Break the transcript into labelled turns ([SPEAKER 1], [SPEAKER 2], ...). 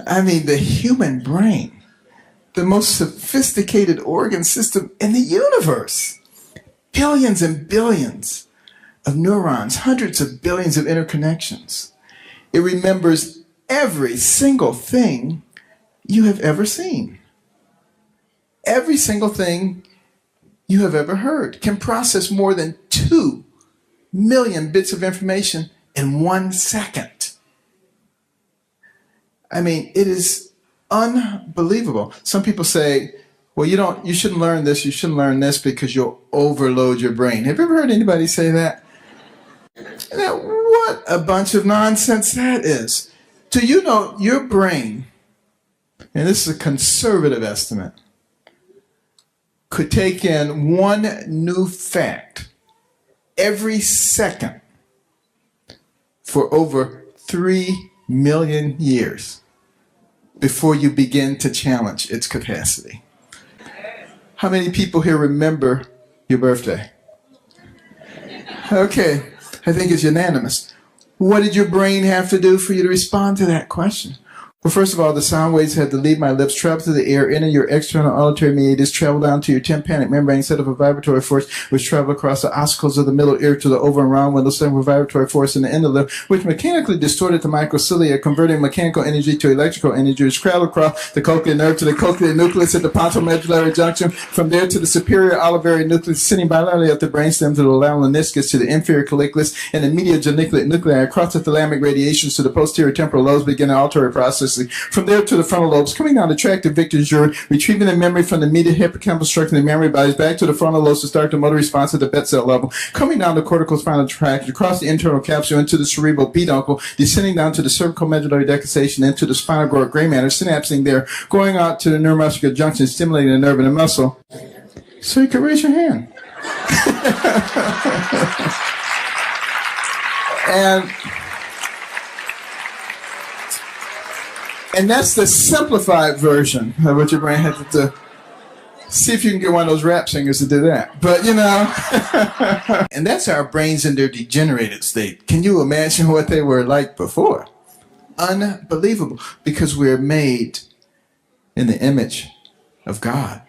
[SPEAKER 1] I mean, the human brain, the most sophisticated organ system in the universe. Billions and billions of neurons, hundreds of billions of interconnections. It remembers every single thing you have ever seen. Every single thing you have ever heard. Can process more than 2 million bits of information in 1 second. I mean, it is unbelievable. Some people say, well, you shouldn't learn this, you shouldn't learn this because you'll overload your brain. Have you ever heard anybody say that? Now, what a bunch of nonsense that is. Do you know your brain, and this is a conservative estimate, could take in one new fact every second for over 3 million years before you begin to challenge its capacity. How many people here remember your birthday? Okay, I think it's unanimous. What did your brain have to do for you to respond to that question? Well, first of all, the sound waves had to leave my lips, travel through the air, enter your external auditory meatus, travel down to your tympanic membrane, set up a vibratory force, which travel across the ossicles of the middle ear to the over and round window, setting a vibratory force in the inner lip, which mechanically distorted the microcilia, converting mechanical energy to electrical energy, which traveled across the cochlear nerve to the cochlear nucleus at the pontomedullary junction, from there to the superior olivary nucleus, sitting bilaterally up the brainstem to the lemniscus, to the inferior colliculus, and the medial geniculate nuclei, across the thalamic radiations to the posterior temporal lobes, beginning auditory processing. From there to the frontal lobes, coming down the tract of Victor's urine, retrieving the memory from the medial hippocampus, structuring the memory bodies, back to the frontal lobes to start the motor response at the bed cell level, coming down the cortical spinal tract, across the internal capsule into the cerebral peduncle, descending down to the cervical medullary decussation, into the spinal growth gray matter, synapsing there, going out to the neuromuscular junction, stimulating the nerve and the muscle. So you can raise your hand. And that's the simplified version of what your brain had to do. See if you can get one of those rap singers to do that. But, you know. And that's our brains in their degenerated state. Can you imagine what they were like before? Unbelievable. Because we're made in the image of God.